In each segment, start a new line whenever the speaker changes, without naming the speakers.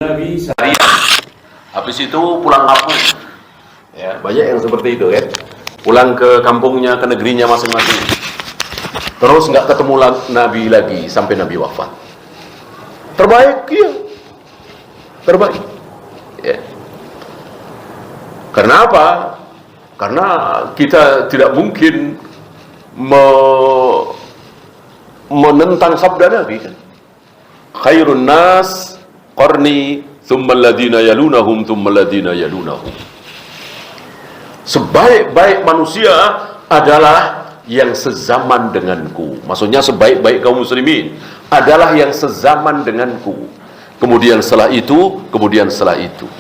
Nabi seharian, habis itu pulang kampung. Ya, banyak yang seperti itu kan. Pulang ke kampungnya, ke negerinya masing-masing. Terus nggak ketemu Nabi lagi sampai Nabi wafat. Terbaik, iya. Terbaik. Ya. Karena apa? Karena kita tidak mungkin menentang sabda Nabi kan. Khairun nas qarni thumma alladhina yalunahum thumma alladhina yalunahum. Sebaik-baik manusia adalah yang sezaman denganku. Maksudnya sebaik-baik kaum muslimin adalah yang sezaman denganku. Kemudian setelah itu, kemudian setelah itu.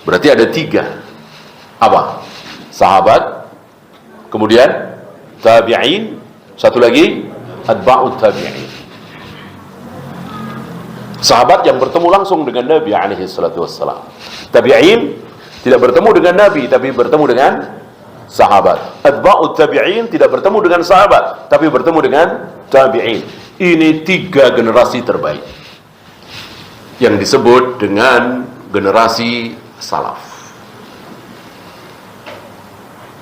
Berarti ada 3. Apa? Sahabat, kemudian tabi'in, satu lagi atba'ut tabi'in. Sahabat yang bertemu langsung dengan Nabi alaihi salatu wassalam. Tabi'in tidak bertemu dengan Nabi, tapi bertemu dengan sahabat. Atba'ut tabi'in tidak bertemu dengan sahabat, tapi bertemu dengan tabi'in. Ini 3 generasi terbaik yang disebut dengan generasi salaf.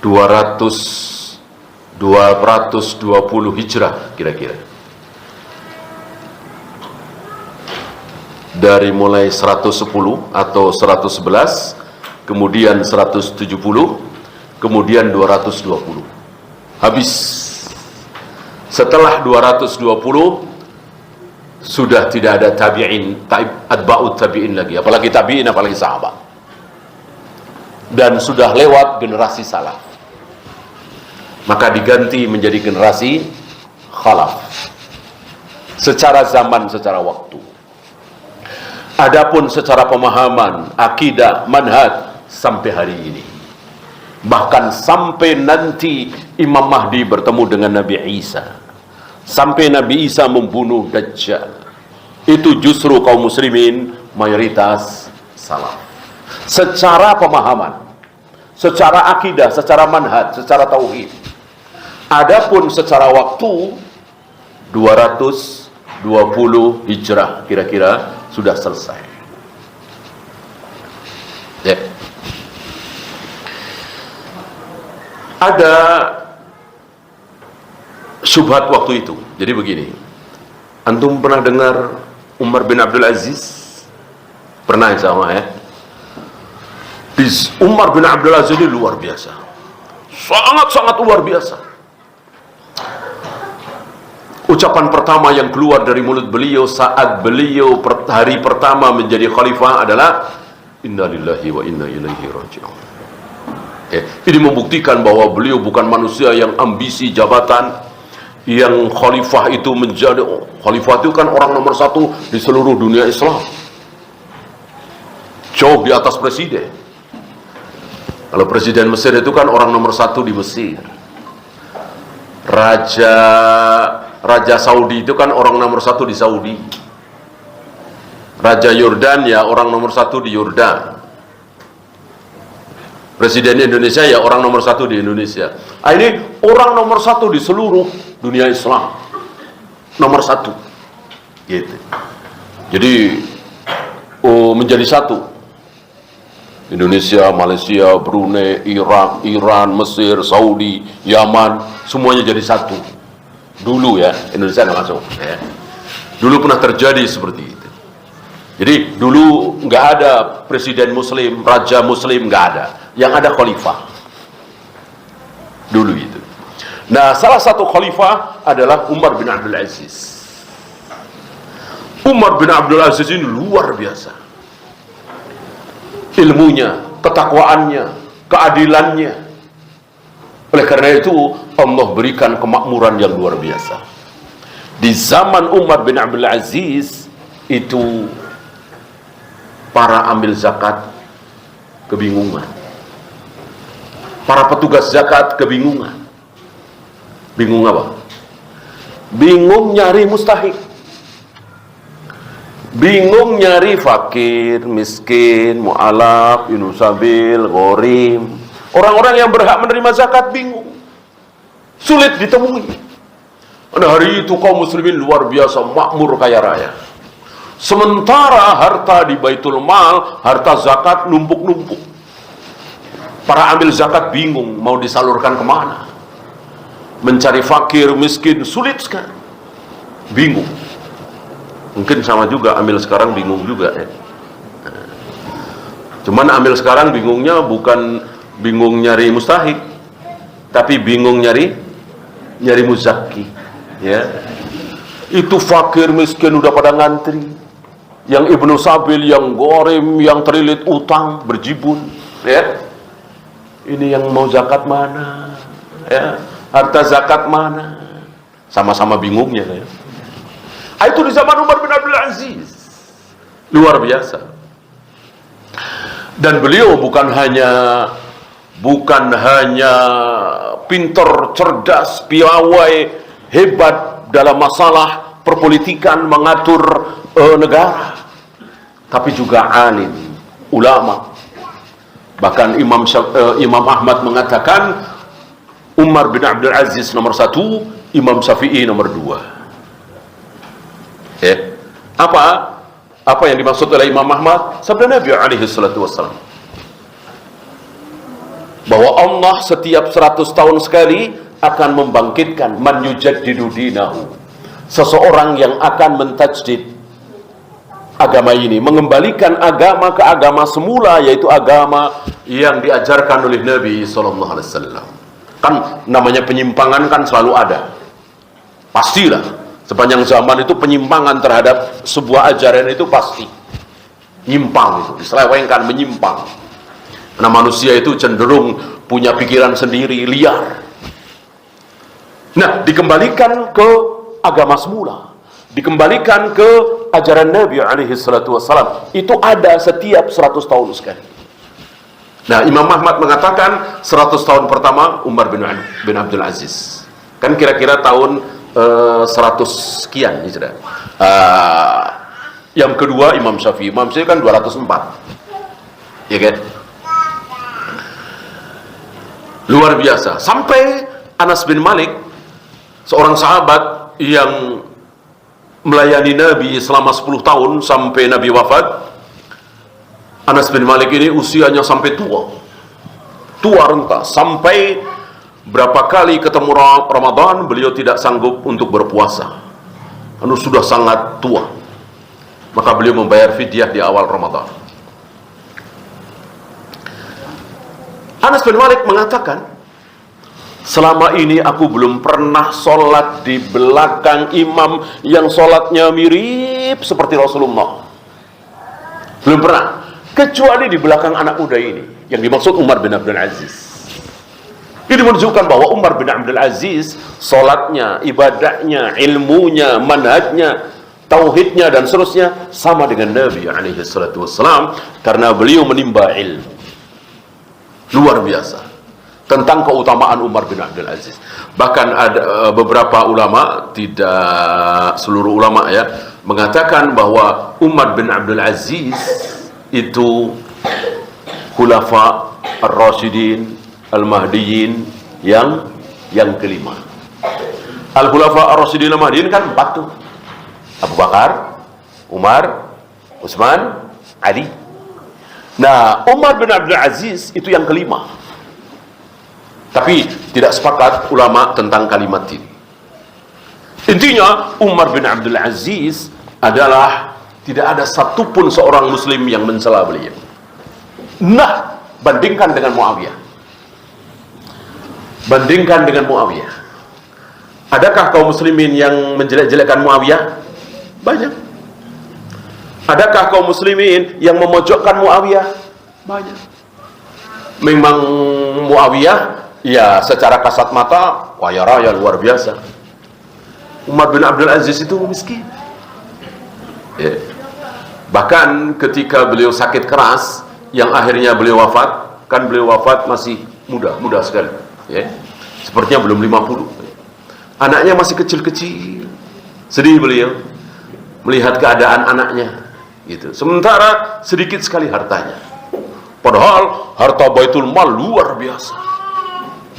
220 hijrah kira-kira. Dari mulai 110 atau 111, kemudian 170, kemudian 220. Habis. Setelah 220 sudah tidak ada tabi'in, atba'ut tabi'in lagi, apalagi tabi'in, apalagi sahabat. Dan sudah lewat generasi salaf. Maka diganti menjadi generasi khalaf. Secara zaman, secara waktu. Adapun secara pemahaman, akidah, manhaj sampai hari ini. Bahkan sampai nanti Imam Mahdi bertemu dengan Nabi Isa. Sampai Nabi Isa membunuh Dajjal. Itu justru kaum muslimin mayoritas salaf. Secara pemahaman, secara akidah, secara manhaj, secara tauhid. Adapun secara waktu 220 hijrah kira-kira sudah selesai. Ya. Ada syubhat waktu itu. Jadi begini. Antum pernah dengar Umar bin Abdul Aziz? Pernah sama ya? Umar bin Abdul Aziz ini luar biasa. Sangat-sangat luar biasa. Ucapan pertama yang keluar dari mulut beliau saat beliau hari pertama menjadi khalifah adalah Inna lillahi wa inna ilaihi raji'un. Ini membuktikan bahwa beliau bukan manusia yang ambisi jabatan, yang khalifah itu menjadi khalifah itu kan orang nomor 1 di seluruh dunia Islam, jauh di atas presiden. Kalau presiden Mesir itu kan orang nomor 1 di Mesir. Raja Saudi itu kan orang nomor 1 di Saudi. Raja Yordan ya orang nomor 1 di Yordan. Presiden Indonesia ya orang nomor 1 di Indonesia. Ini orang nomor 1 di seluruh dunia Islam. Nomor 1. Gitu. Jadi menjadi 1. Indonesia, Malaysia, Brunei, Irak, Iran, Mesir, Saudi, Yaman, semuanya jadi 1. Dulu ya, Indonesia nggak masuk ya. Dulu pernah terjadi seperti itu. Jadi dulu nggak ada presiden muslim, raja muslim, nggak ada. Yang ada khalifah. Dulu itu. Nah, salah satu khalifah adalah Umar bin Abdul Aziz. Umar bin Abdul Aziz ini luar biasa. Ilmunya, ketakwaannya, keadilannya. Oleh karena itu Allah berikan kemakmuran yang luar biasa. Di zaman Umar bin Abdul Aziz itu para ambil zakat kebingungan. Para petugas zakat kebingungan. Bingung apa? Bingung nyari mustahik. Bingung nyari fakir, miskin, mu'alaf, inusabil, ghorim. Orang-orang yang berhak menerima zakat bingung. Sulit ditemui. Pada hari itu kaum muslimin luar biasa makmur kaya raya. Sementara harta di Baitul Mal, harta zakat numpuk-numpuk. Para amil zakat bingung mau disalurkan kemana. Mencari fakir, miskin, sulit sekali. Bingung. Mungkin sama juga amil sekarang bingung juga ya. Cuman amil sekarang bingungnya bukan bingung nyari mustahik, tapi bingung nyari muzaki ya. Itu fakir miskin udah pada ngantri, yang ibnu sabil, yang gorem, yang terlilit utang berjibun ya. Ini yang mau zakat mana ya, harta zakat mana, sama-sama bingungnya ya. Itu di zaman Umar bin Abdul Aziz, luar biasa. Dan beliau bukan hanya pintar, cerdas, piawai, hebat dalam masalah perpolitikan, mengatur negara, tapi juga alim, ulama. Bahkan Imam Ahmad mengatakan Umar bin Abdul Aziz nomor 1, Imam Syafi'i nomor 2. Apa yang dimaksud oleh Imam Ahmad? Sabda Nabi alaihi salatu wassalam, bahwa Allah setiap 100 tahun sekali akan membangkitkan man yujaddidu dinahu, seseorang yang akan mentajdid agama ini, mengembalikan agama ke agama semula, yaitu agama yang diajarkan oleh Nabi sallallahu alaihi wasallam. Kan namanya penyimpangan kan selalu ada, pastilah. Sepanjang zaman itu penyimpangan terhadap sebuah ajaran itu pasti nyimpang, itu diselewengkan, menyimpang. Karena manusia itu cenderung punya pikiran sendiri, liar. Nah, dikembalikan ke agama semula, dikembalikan ke ajaran Nabi alaihi salatu wassalam, itu ada setiap 100 tahun sekali. Nah, Imam Ahmad mengatakan 100 tahun pertama Umar bin Abdul Aziz, kan kira-kira tahun 100 sekian ya sudah. Yang kedua Imam Syafi'i kan 204 ya kan, luar biasa. Sampai Anas bin Malik, seorang sahabat yang melayani Nabi selama 10 tahun sampai Nabi wafat. Anas bin Malik ini usianya sampai tua renta, sampai berapa kali ketemu Ramadan beliau tidak sanggup untuk berpuasa, sudah sangat tua. Maka beliau membayar fidyah di awal Ramadan. Anas bin Malik mengatakan, selama ini aku belum pernah sholat di belakang imam yang sholatnya mirip seperti Rasulullah. Belum pernah, kecuali di belakang anak muda ini, yang dimaksud Umar bin Abdul Aziz. Ini menunjukkan bahwa Umar bin Abdul Aziz sholatnya, ibadahnya, ilmunya, manhajnya, tauhidnya dan seterusnya sama dengan Nabi alaihi salatu wassalam, karena beliau menimba ilmu luar biasa tentang keutamaan Umar bin Abdul Aziz. Bahkan ada beberapa ulama, tidak seluruh ulama ya, mengatakan bahwa Umar bin Abdul Aziz itu khulafa ar-rasyidin al-Mahdiyin yang kelima. Al-Khulafa ar-Rasyidin al-Mahdiyin kan 4 tuh. Abu Bakar, Umar, Utsman, Ali. Nah, Umar bin Abdul Aziz itu yang kelima. Tapi tidak sepakat ulama tentang kalimat ini. Intinya Umar bin Abdul Aziz adalah tidak ada satupun seorang muslim yang mencela beliau. Nah, bandingkan dengan Muawiyah. Bandingkan dengan Muawiyah. Adakah kaum muslimin yang menjelek-jelekkan Muawiyah? Banyak. Adakah kaum muslimin yang memojokkan Muawiyah? Banyak. Memang Muawiyah ya secara kasat mata kaya raya luar biasa. Umar bin Abdul Aziz itu miskin ya. Bahkan ketika beliau sakit keras yang akhirnya beliau wafat, kan beliau wafat masih muda sekali ya, sepertinya belum 50. Anaknya masih kecil-kecil. Sedih beliau melihat keadaan anaknya gitu. Sementara sedikit sekali hartanya, padahal harta Baitul Mal luar biasa,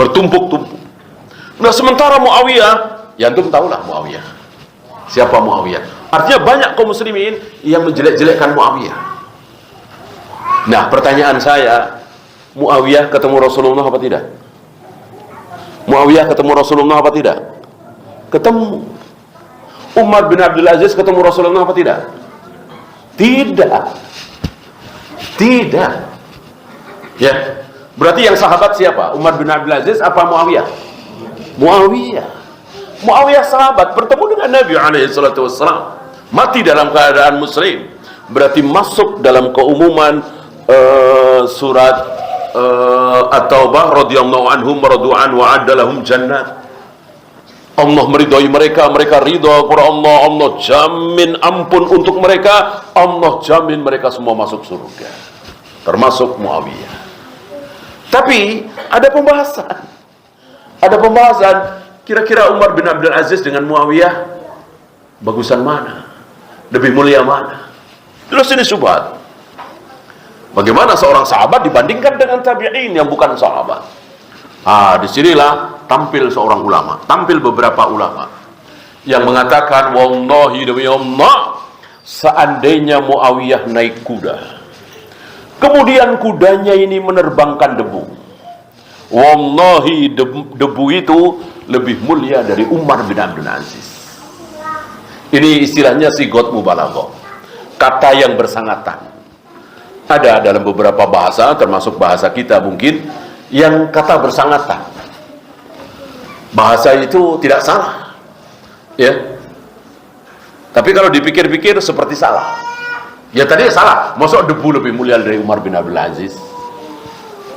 bertumpuk-tumpuk. Nah, sementara Muawiyah, ya antum tahulah Muawiyah. Siapa Muawiyah? Artinya banyak kaum muslimin yang menjelek-jelekkan Muawiyah. Nah, pertanyaan saya, Muawiyah ketemu Rasulullah apa tidak? Muawiyah ketemu Rasulullah apa tidak? Ketemu. Umar bin Abdul Aziz ketemu Rasulullah apa tidak? Tidak. Tidak. Ya. Berarti yang sahabat siapa? Umar bin Abdul Aziz apa Muawiyah? Muawiyah. Muawiyah sahabat bertemu dengan Nabi alaihissalatu wassalam. Mati dalam keadaan muslim. Berarti masuk dalam keumuman surat At-Taubah, radhiyallahu anhum radu'an wa adalahum jannat. Allah meridhai mereka, mereka ridha kepada Allah, Allah jamin ampun untuk mereka, Allah jamin mereka semua masuk surga, termasuk Muawiyah. Tapi ada pembahasan, kira-kira Umar bin Abdul Aziz dengan Muawiyah bagusan mana? Lebih mulia mana? Terus ini subhat. Bagaimana seorang sahabat dibandingkan dengan tabi'in yang bukan sahabat? Disinilah tampil seorang ulama, tampil beberapa ulama yang mengatakan, wallahi demi Allah, seandainya Muawiyah naik kuda, kemudian kudanya ini menerbangkan debu, wallahi debu itu lebih mulia dari Umar bin Abdul Aziz. Ini istilahnya sigot mubalaghah, kata yang bersangatan. Ada dalam beberapa bahasa, termasuk bahasa kita mungkin, yang kata bersangatan. Bahasa itu tidak salah, ya. Tapi kalau dipikir-pikir seperti salah. Ya tadi salah. Masuk debu lebih mulia dari Umar bin Abdul Aziz?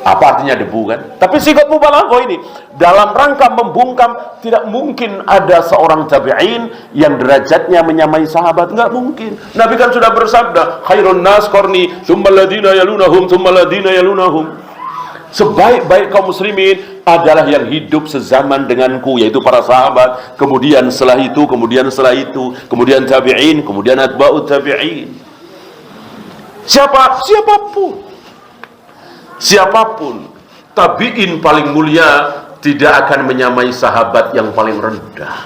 Apa artinya debu kan? Tapi sigot mubalaghah ini dalam rangka membungkam, tidak mungkin ada seorang tabi'in yang derajatnya menyamai sahabat, nggak mungkin. Nabi kan sudah bersabda, khairun nas qarni, tsumma alladziina yalunahum, tsumma alladziina yalunahum. Sebaik-baik kaum muslimin adalah yang hidup sezaman denganku, yaitu para sahabat, kemudian setelah itu, kemudian setelah itu, kemudian tabi'in, kemudian atba'ut tabi'in. Siapapun tabi'in paling mulia tidak akan menyamai sahabat yang paling rendah.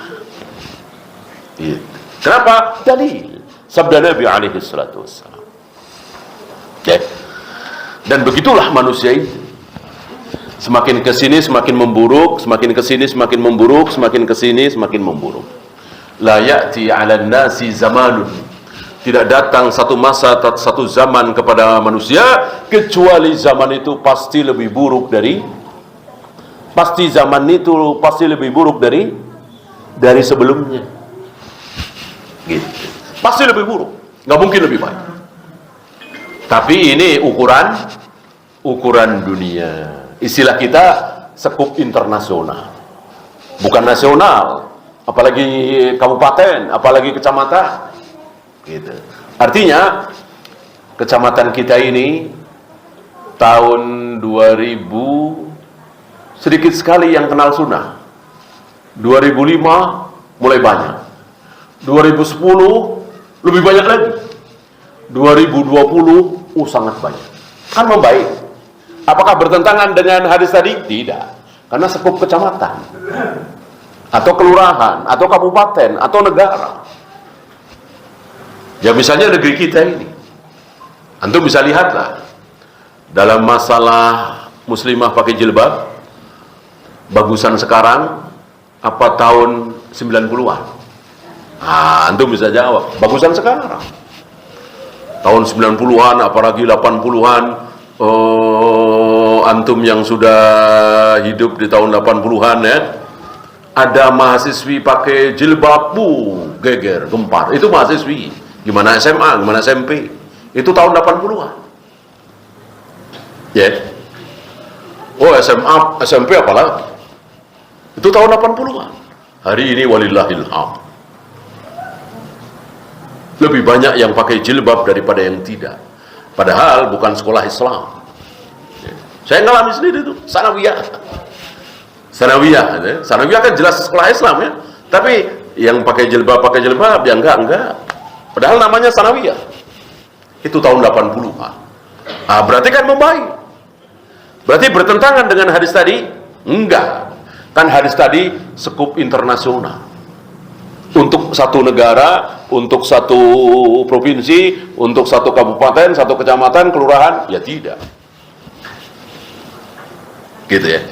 Kenapa? Dalil sabda Nabi alaihi salatu wassalam. Dan begitulah manusia itu. Semakin kesini semakin memburuk, semakin kesini semakin memburuk, semakin kesini semakin memburuk. La ya'ti 'alan nasi zamanun, tidak datang satu masa, satu zaman kepada manusia kecuali zaman itu pasti lebih buruk dari sebelumnya. Gitu. Pasti lebih buruk, nggak mungkin lebih baik. Tapi ini ukuran dunia. Istilah kita sekup internasional, bukan nasional, apalagi kabupaten, apalagi kecamatan. Gitu. Artinya kecamatan kita ini tahun 2000 sedikit sekali yang kenal sunnah. 2005 mulai banyak. 2010 lebih banyak lagi. 2020 sangat banyak. Kan membaik. Apakah bertentangan dengan hadis tadi? Tidak. Karena sekup kecamatan atau kelurahan atau kabupaten atau negara. Ya misalnya negeri kita ini, antum bisa lihatlah dalam masalah muslimah pakai jilbab, bagusan sekarang apa tahun 90-an? Antum bisa jawab, bagusan sekarang. Tahun 90-an apalagi 80-an, antum yang sudah hidup di tahun 80-an ya, ada mahasiswi pakai jilbab, geger, gempar. Itu mahasiswi. Gimana SMA, gimana SMP? Itu tahun 80-an. Oh SMA, SMP apalagi? Itu tahun 80-an. Hari ini walillahil hamd, lebih banyak yang pakai jilbab daripada yang tidak. Padahal bukan sekolah Islam. Saya ngalami sendiri itu, sanawiyah kan jelas sekolah Islam ya. Tapi yang pakai jilbab ya enggak. Padahal namanya sanawiyah. Itu tahun 80-an. Berarti kan membaik. Berarti bertentangan dengan hadis tadi? Enggak. Kan hadis tadi sekup internasional. Untuk satu negara, untuk satu provinsi, untuk satu kabupaten, satu kecamatan, kelurahan, ya tidak. Gitu ya.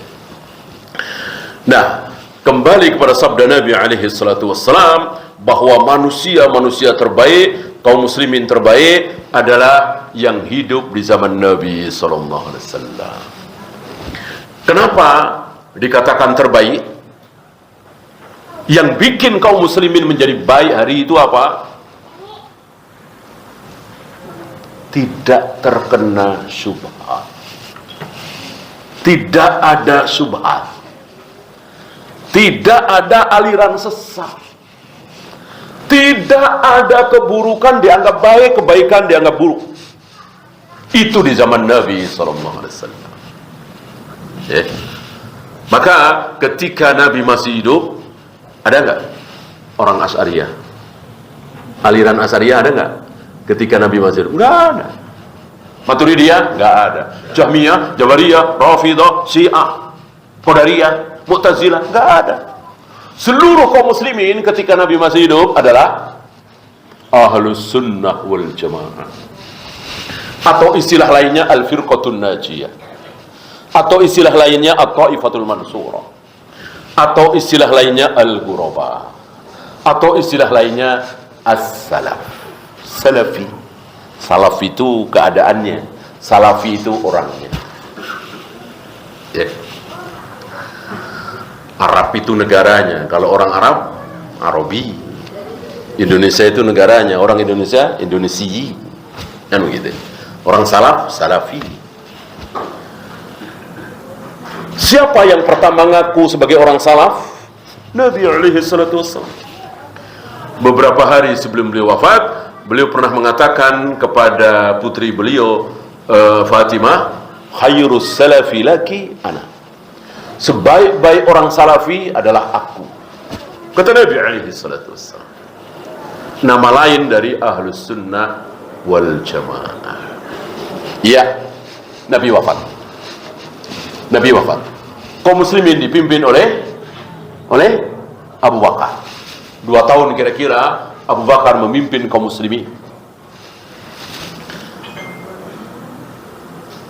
Nah, kembali kepada sabda Nabi alaihi salatu wassalam, bahwa manusia terbaik, kaum muslimin terbaik adalah yang hidup di zaman Nabi sallallahu alaihi wasallam. Kenapa dikatakan terbaik? Yang bikin kaum muslimin menjadi baik hari itu apa? Tidak terkena syubhat. Tidak ada syubhat. Tidak ada aliran sesat. Tidak ada keburukan dianggap baik, kebaikan dianggap buruk. Itu di zaman Nabi SAW. Ya. Maka ketika Nabi masih hidup, ada nggak orang Asy'ariyah? Aliran Asy'ariyah ada nggak ketika Nabi masih hidup? Nggak ada. Maturidiyah? Nggak ada. Jahmiyah, Jabariyah, Rafidhah, Syiah, Qadariyah, Mu'tazilah? Nggak ada. Seluruh kaum muslimin ketika Nabi masih hidup adalah Ahlus Sunnah wal Jamaah. Atau istilah lainnya Al-Firqatun Najiyah. Atau istilah lainnya At-Taifatul Mansurah. Atau istilah lainnya Al-Ghuraba. Atau istilah lainnya As-Salaf. Salafi. Salaf itu keadaannya, Salafi itu orangnya. Ya. Arab itu negaranya. Kalau orang Arab, Arabi. Indonesia itu negaranya. Orang Indonesia, Indonesiyi. Kan begitu. Orang Salaf, Salafi. Siapa yang pertama ngaku sebagai orang salaf? Nabi alaihi salatu wassalam. Beberapa hari sebelum beliau wafat, beliau pernah mengatakan kepada putri beliau, Fatimah, khairus salafi laki ana. Sebaik-baik orang salafi adalah aku. Kata Nabi alaihi salatu wassalam. Nama lain dari Ahlus Sunnah wal Jamaah. Ya, Nabi wafat. Nabi wafat. Kaum muslimin dipimpin oleh Abu Bakar. 2 tahun kira-kira Abu Bakar memimpin kaum muslimin.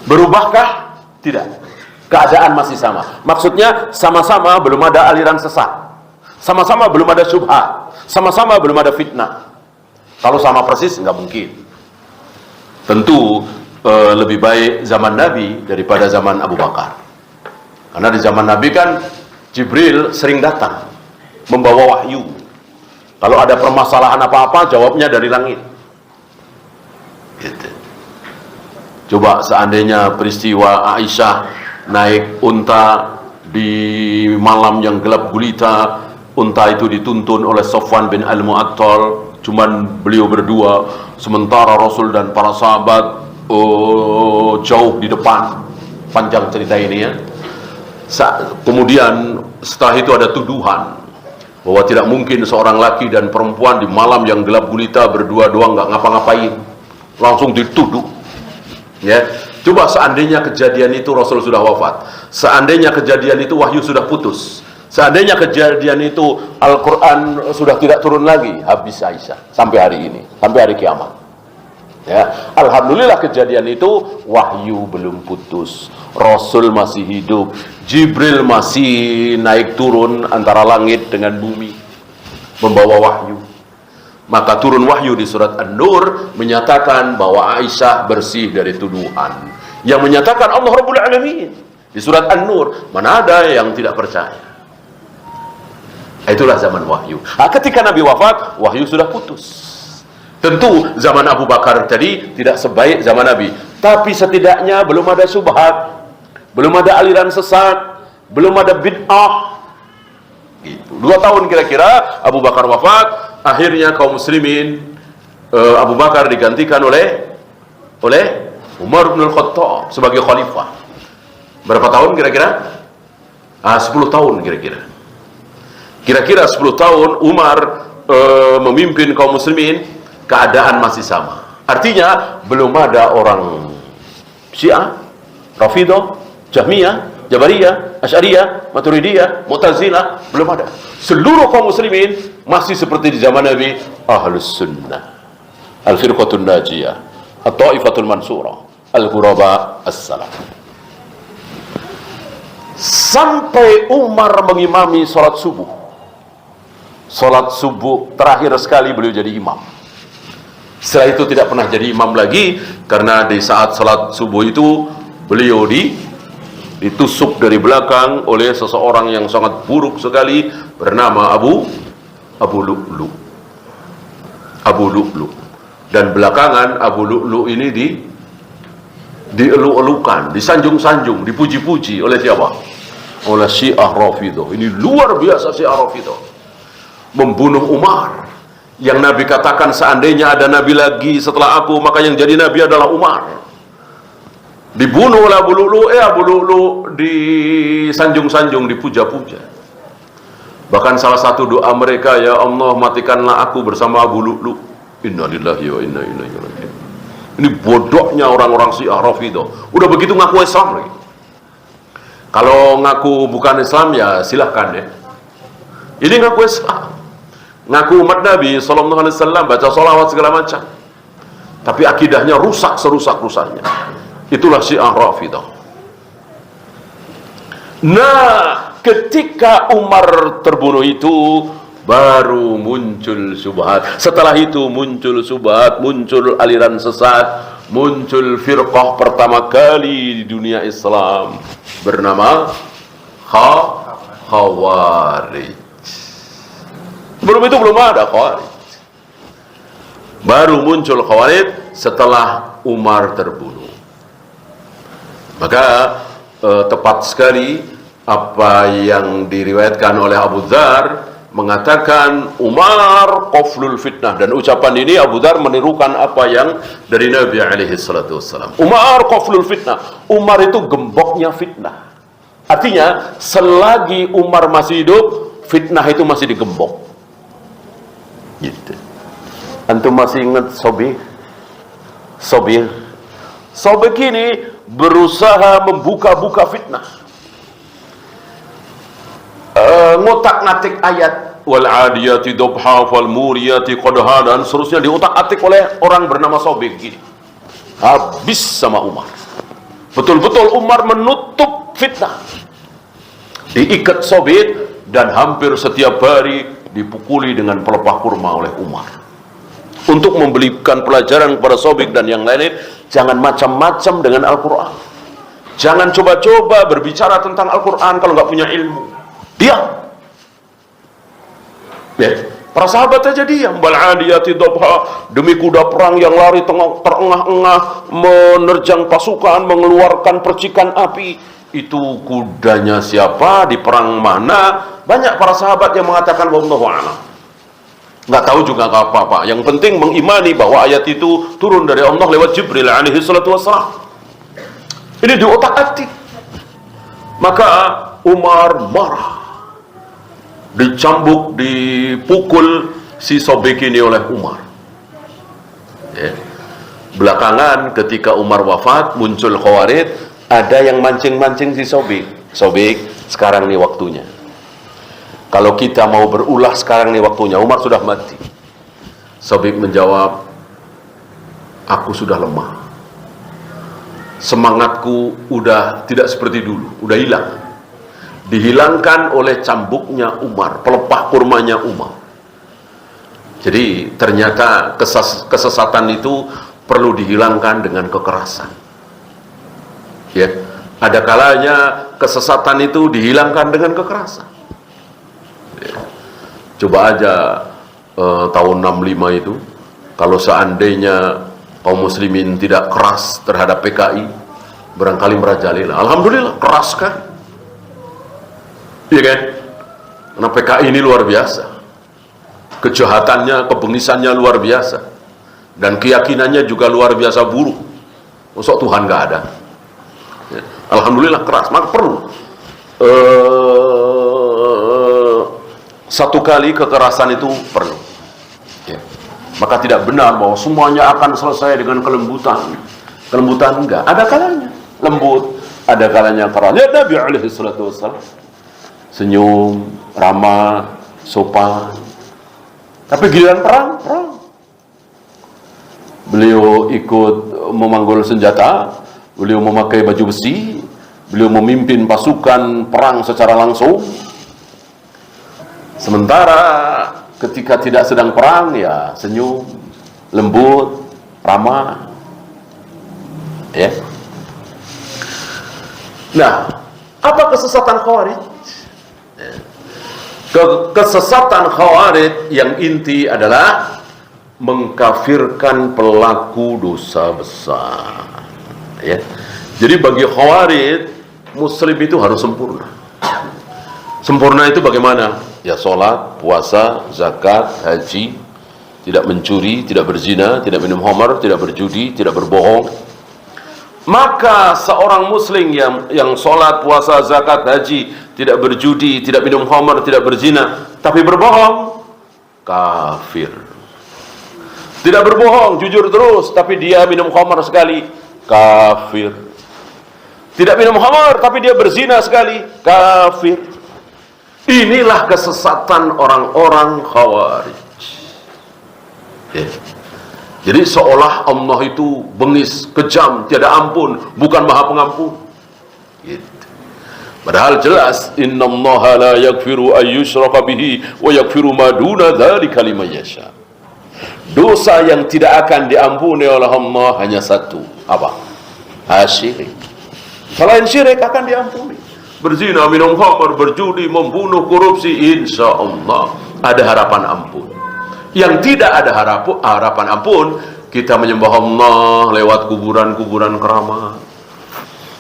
Berubahkah? Tidak. Keadaan masih sama. Maksudnya sama-sama belum ada aliran sesat. Sama-sama belum ada syubhat. Sama-sama belum ada fitnah. Kalau sama persis nggak mungkin. Tentu lebih baik zaman Nabi daripada zaman Abu Bakar. Karena di zaman Nabi kan Jibril sering datang membawa wahyu. Kalau ada permasalahan apa-apa, jawabnya dari langit. Gitu. Coba seandainya peristiwa Aisyah naik unta di malam yang gelap gulita, unta itu dituntun oleh Sofwan bin Al-Mu'attal, cuman beliau berdua, sementara Rasul dan para sahabat jauh di depan. Panjang cerita ini ya. Kemudian setelah itu ada tuduhan bahwa tidak mungkin seorang laki dan perempuan di malam yang gelap gulita berdua-dua nggak ngapa-ngapain, langsung dituduh. Ya, coba seandainya kejadian itu Rasul sudah wafat, seandainya kejadian itu wahyu sudah putus, seandainya kejadian itu Al-Quran sudah tidak turun lagi, habis Aisyah sampai hari ini, sampai hari kiamat. Ya, alhamdulillah kejadian itu wahyu belum putus, Rasul masih hidup, Jibril masih naik turun antara langit dengan bumi membawa wahyu. Maka turun wahyu di surat An-Nur menyatakan bahwa Aisyah bersih dari tuduhan. Yang menyatakan Allah Rabbul Alamin di surat An-Nur. Mana ada yang tidak percaya? Itulah zaman wahyu. Nah, ketika Nabi wafat, wahyu sudah putus. Tentu zaman Abu Bakar tadi tidak sebaik zaman Nabi, tapi setidaknya belum ada syubhat, belum ada aliran sesat, belum ada bid'ah. Gitu. 2 tahun kira-kira Abu Bakar wafat, akhirnya kaum muslimin Abu Bakar digantikan oleh Umar bin Al-Khattab sebagai khalifah. Berapa tahun kira-kira? 10 tahun kira-kira. Kira-kira 10 tahun Umar memimpin kaum muslimin. Keadaan masih sama. Artinya belum ada orang Syiah, Rafidhah, Jahmiyah, Jabariyah, Asy'ariyah, Maturidiyah, Mu'tazilah, belum ada. seluruh kaum muslimin masih seperti di zaman Nabi, ahlus sunnah, al-firqatul najiyah, at-taifatul mansurah, al-ghuraba as-salam. Sampai Umar mengimami salat subuh. Salat subuh terakhir sekali beliau jadi imam. Setelah itu tidak pernah jadi imam lagi, karena di saat salat subuh itu beliau ditusuk dari belakang oleh seseorang yang sangat buruk sekali bernama Abu Lu'lu. Dan belakangan Abu Lu'lu ini dielu-elukan, disanjung-sanjung, dipuji-puji oleh siapa? Oleh Syiah Rafidhah. Ini luar biasa Syiah Rafidhah. Membunuh Umar. Yang Nabi katakan, seandainya ada Nabi lagi setelah aku, maka yang jadi Nabi adalah Umar. Dibunuh oleh Abu Lu'lu. Abu Lu'lu disanjung-sanjung, dipuja-puja. Bahkan salah satu doa mereka, ya Allah matikanlah aku bersama Abu Lu'lu. Inna lillahi wa inna ilaihi raji'un. Ini bodohnya orang-orang Syiah Rafidhah. Udah begitu ngaku Islam lagi. Kalau ngaku bukan Islam ya silahkan ya. Ini ngaku Islam, ngaku umat Nabi SAW, baca sholawat segala macam, tapi akidahnya rusak serusak-rusaknya. Itulah Syiah Rafidhah. Nah, ketika Umar terbunuh itu baru muncul syubhat. Setelah itu muncul syubhat, muncul aliran sesat, muncul firqah pertama kali di dunia Islam bernama Khawarij. Sebelum itu belum ada Khawarij. Baru muncul Khawarij setelah Umar terbunuh. Maka tepat sekali apa yang diriwayatkan oleh Abu Dzar, mengatakan Umar qaflul fitnah, dan ucapan ini Abu Dzar menirukan apa yang dari Nabi alaihi salatu wassalam. Umar qaflul fitnah, Umar itu gemboknya fitnah. Artinya selagi Umar masih hidup, fitnah itu masih digembok. Gitu. Antum masih ingat Sobir ini berusaha membuka-buka fitnah, ngotak-ngatik ayat wal adiyati dhabha wal muriyati qadha, dan seterusnya diotak-atik oleh orang bernama Sobir gini. Habis sama Umar. Betul-betul Umar menutup fitnah. Diikat Sobir dan hampir setiap hari dipukuli dengan pelepah kurma oleh Umar. Untuk memberikan pelajaran kepada Sobir dan yang lain, jangan macam-macam dengan Al-Quran. Jangan coba-coba berbicara tentang Al-Quran kalau nggak punya ilmu. Diam. Ya, para sahabat aja diam. Bal'adiyati dhabha, demi kuda perang yang lari terengah-engah menerjang pasukan, mengeluarkan percikan api. Itu kudanya siapa, di perang mana? Banyak para sahabat yang mengatakan wallahu a'lam. Nggak tahu juga apa-apa. Yang penting mengimani bahwa ayat itu turun dari Allah lewat Jibril alaihi salatu wassalam. Ini diotak-atik. Maka Umar marah, dicambuk, dipukul si Sobik ini oleh Umar. Ya. Belakangan ketika Umar wafat, muncul Khawarij, ada yang mancing-mancing si Sobik. Sobik, sekarang nih waktunya. Kalau kita mau berulah, sekarang nih waktunya. Umar sudah mati. Sobik menjawab, aku sudah lemah. Semangatku udah tidak seperti dulu, udah hilang. Dihilangkan oleh cambuknya Umar, pelepah kurmanya Umar. Jadi ternyata kesesatan itu perlu dihilangkan dengan kekerasan. Ya, ada kalanya kesesatan itu dihilangkan dengan kekerasan. Ya. Coba aja tahun 65 itu, kalau seandainya kaum muslimin tidak keras terhadap PKI, barangkali merajalela. Alhamdulillah keras kan? Iya kan? Karena PKI ini luar biasa, kejahatannya, kebengisannya luar biasa, dan keyakinannya juga luar biasa buruk. Masuk Tuhan nggak ada. Ya. Alhamdulillah keras. Maka perlu satu kali kekerasan itu perlu. Ya. Maka tidak benar bahwa semuanya akan selesai dengan kelembutan. Kelembutan enggak. Ada kalanya lembut, ada kalanya keras. Lihat Nabi alaihi salatu wassalam, senyum, ramah, sopan. Tapi giliran perang. Beliau ikut memanggul senjata, beliau memakai baju besi, beliau memimpin pasukan perang secara langsung. Sementara ketika tidak sedang perang, ya senyum, lembut, ramah. Ya. Nah, apa kesesatan Khawarij? Kesesatan Khawarij yang inti adalah mengkafirkan pelaku dosa besar. Ya. Jadi bagi Khawarij, Muslim itu harus sempurna. Sempurna itu bagaimana? Ya sholat, puasa, zakat, haji, tidak mencuri, tidak berzina, tidak minum khamar, tidak berjudi, tidak berbohong. Maka seorang Muslim yang sholat, puasa, zakat, haji, tidak berjudi, tidak minum khamar, tidak berzina, tapi berbohong, kafir. Tidak berbohong, jujur terus, tapi dia minum khamar sekali, kafir. Tidak minum khamar, tapi dia berzina sekali, kafir. Inilah kesesatan orang-orang Khawarij. Ya. Jadi seolah Allah itu bengis, kejam, tiada ampun, bukan maha pengampun. Gitu. Padahal jelas, innallaha la yaghfiru ayyushraka bihi wa yaghfiru ma duna dzalika liman yasha. Dosa yang tidak akan diampuni oleh Allah hanya satu, apa? Syirik. Selain syirik akan diampuni. Berzina, minum khamar, berjudi, membunuh, korupsi, insya Allah ada harapan ampun. Yang tidak ada harapan ampun, kita menyembah Allah lewat kuburan-kuburan keramat.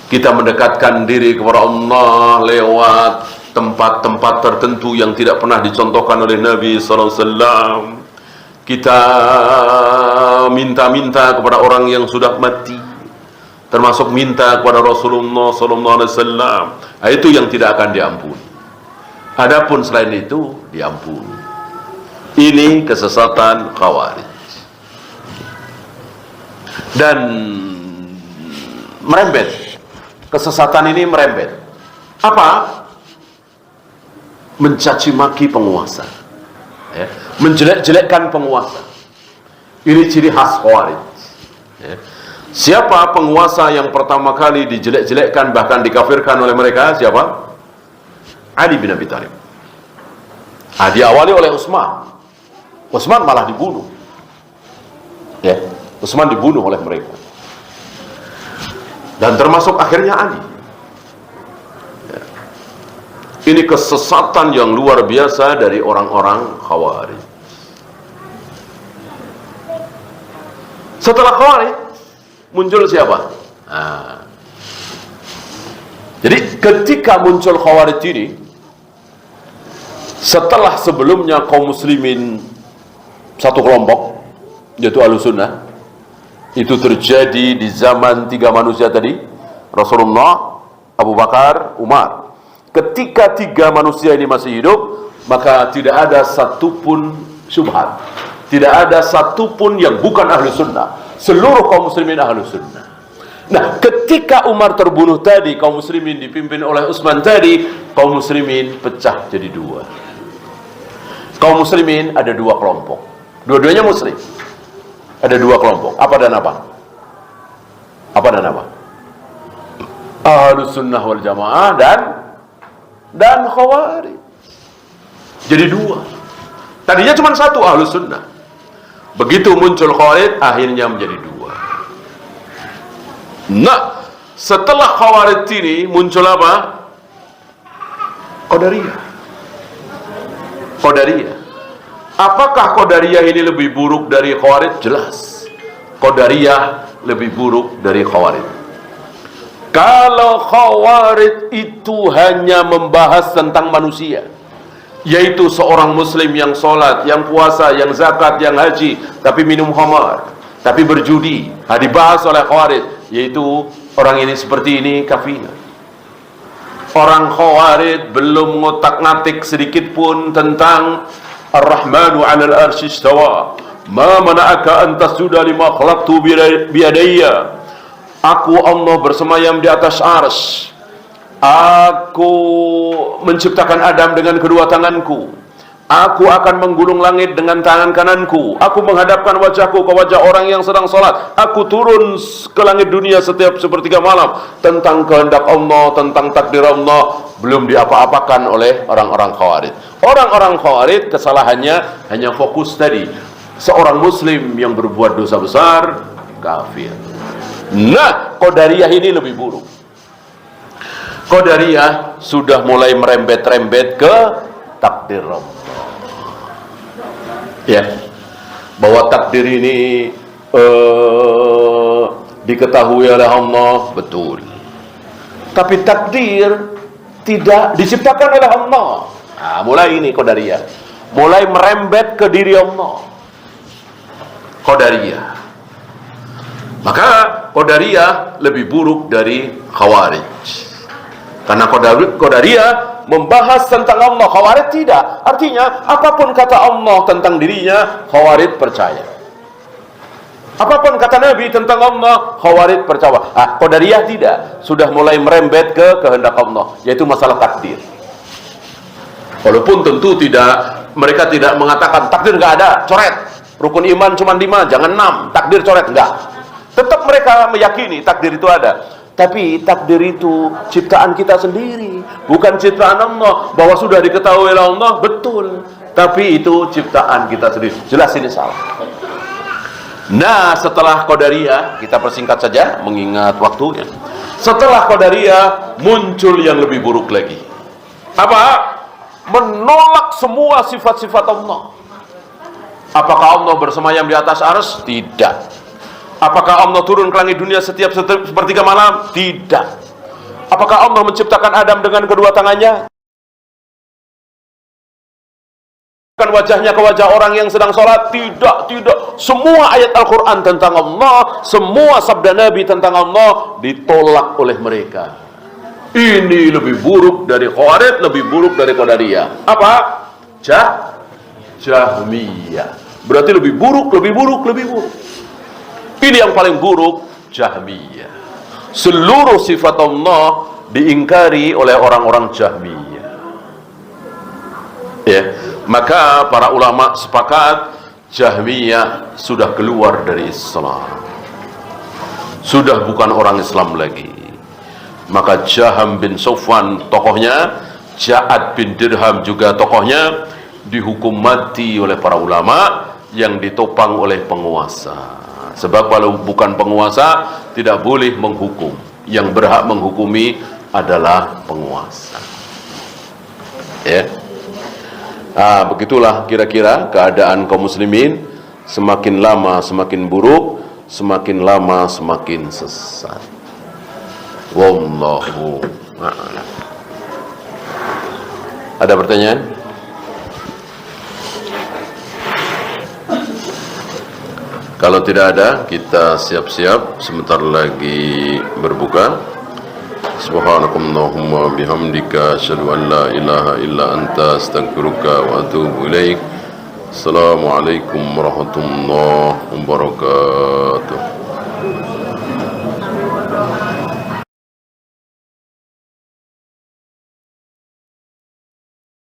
Kita mendekatkan diri kepada Allah lewat tempat-tempat tertentu yang tidak pernah dicontohkan oleh Nabi SAW. Kita minta-minta kepada orang yang sudah mati, termasuk minta kepada Rasulullah SAW. Itu yang tidak akan diampuni. Adapun selain itu diampuni. Ini kesesatan Khawarij. Dan merembet. Kesesatan ini merembet. Apa? Mencaci maki penguasa. Ya. Menjelek-jelekkan penguasa. Ini ciri khas Khawarij. Ya. Siapa penguasa yang pertama kali dijelek-jelekkan bahkan dikafirkan oleh mereka? Siapa? Ali bin Abi Thalib. Diawali oleh Utsman. Utsman malah dibunuh. Ya, Utsman dibunuh oleh mereka. Dan termasuk akhirnya Ali. Ya. Ini kesesatan yang luar biasa dari orang-orang Khawarij. Setelah Khawarij muncul siapa? Jadi ketika muncul Khawarij ini, setelah sebelumnya kaum muslimin satu kelompok, yaitu Ahlussunnah, itu terjadi di zaman tiga manusia tadi, Rasulullah, Abu Bakar, Umar. Ketika tiga manusia ini masih hidup, maka tidak ada satupun syubhat, tidak ada satupun yang bukan Ahlussunnah. Seluruh kaum muslimin Ahlussunnah. Nah, ketika Umar terbunuh tadi, kaum muslimin dipimpin oleh Utsman tadi, kaum muslimin pecah jadi dua. Kaum muslimin ada dua kelompok. Dua-duanya muslim. Ada dua kelompok. Apa dan apa? Apa dan apa? Ahlussunnah wal Jamaah dan Khawarij. Jadi dua. Tadinya cuma satu, Ahlussunnah. Begitu muncul Khawarij, akhirnya menjadi dua. Nah, setelah Khawarij ini muncul apa? Qadariyah. Apakah Qadariyah ini lebih buruk dari Khawarij? Jelas. Qadariyah lebih buruk dari Khawarij. Kalau Khawarij itu hanya membahas tentang manusia, yaitu seorang muslim yang sholat, yang puasa, yang zakat, yang haji, tapi minum khamar, tapi berjudi, dibahas oleh Khawarij, yaitu orang ini seperti ini, kafir. Orang Khawarij belum ngotak-ngatik sedikit pun tentang Ar-Rahmanu 'alal arsy istawa. Ma mana'aka an tasjuda lima khalaqtu biyadayya. Aku Allah bersemayam di atas arsy. Aku menciptakan Adam dengan kedua tanganku. Aku akan menggulung langit dengan tangan kananku. Aku menghadapkan wajahku ke wajah orang yang sedang salat. Aku turun ke langit dunia setiap sepertiga malam. Tentang kehendak Allah, tentang takdir Allah, belum diapa-apakan oleh orang-orang Khawarij. Orang-orang Khawarij kesalahannya hanya fokus tadi. Seorang muslim yang berbuat dosa besar, kafir. Nah, Qadariyah ini lebih buruk. Qadariyah sudah mulai merembet-rembet ke takdir Allah. Ya, bahwa takdir ini diketahui oleh Allah, betul. Tapi takdir tidak diciptakan oleh Allah. Nah, mulai ini Qadariyah, mulai merembet ke diri Allah. Qadariyah. Maka Qadariyah lebih buruk dari Khawarij. Karena Qadariyah membahas tentang Allah, Khawarij tidak. Artinya, apapun kata Allah tentang dirinya, Khawarij percaya. Apapun kata Nabi tentang Allah, Khawarij percaya. Qadariyah tidak. Sudah mulai merembet ke kehendak Allah, yaitu masalah takdir. Walaupun tentu mereka tidak mengatakan takdir nggak ada, coret. Rukun iman cuma 5, jangan 6. Takdir coret, enggak. Tetap mereka meyakini takdir itu ada. Tapi takdir itu ciptaan kita sendiri, bukan ciptaan Allah. Bahwa sudah diketahui oleh Allah, betul. Tapi itu ciptaan kita sendiri. Jelas ini salah. Nah, setelah Qadariyah, kita persingkat saja mengingat waktunya. Setelah Qadariyah, muncul yang lebih buruk lagi. Apa? Menolak semua sifat-sifat Allah. Apakah Allah bersemayam di atas arsy? Tidak. Apakah Allah turun ke langit dunia setiap sepertiga malam? Tidak. Apakah Allah menciptakan Adam dengan kedua tangannya? Wajahnya ke wajah orang yang sedang sholat? Tidak, tidak. Semua ayat Al-Quran tentang Allah, semua sabda Nabi tentang Allah ditolak oleh mereka. Ini lebih buruk dari Khawarij, lebih buruk dari Qadariyah. Apa? Jahmiyah. Berarti lebih buruk, lebih buruk, lebih buruk. Ini yang paling buruk, Jahmiyah. Seluruh sifat Allah diingkari oleh orang-orang Jahmiyah. Ya, maka para ulama sepakat Jahmiyah sudah keluar dari Islam. Sudah bukan orang Islam lagi. Maka Jaham bin Safwan tokohnya, Ja'ad bin Dirham juga tokohnya, dihukum mati oleh para ulama yang ditopang oleh penguasa. Sebab kalau bukan penguasa tidak boleh menghukum. Yang berhak menghukumi adalah penguasa. Ya. Begitulah kira-kira keadaan kaum muslimin. Semakin lama semakin buruk, semakin lama semakin sesat. Wallahu a'lam. Ada pertanyaan? Kalau tidak ada, kita siap-siap sebentar lagi berbuka. Subhanakallahumma bihamdika asyhadu an la ilaha illa anta astaghfiruka wa atubu ilaik. Assalamualaikum warahmatullahi wabarakatuh.